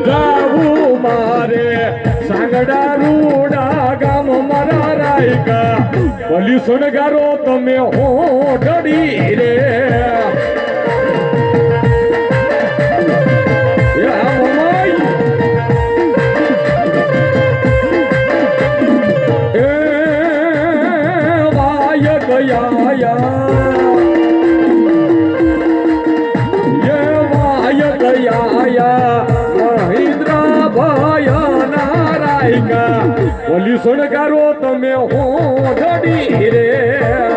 જાવું મારે સાંગડા રૂડા ગામ મારા રાયકા ભલી સુણગારો તમે હો ડડી રે ભલી સુણગારો તમે હો ડડી રે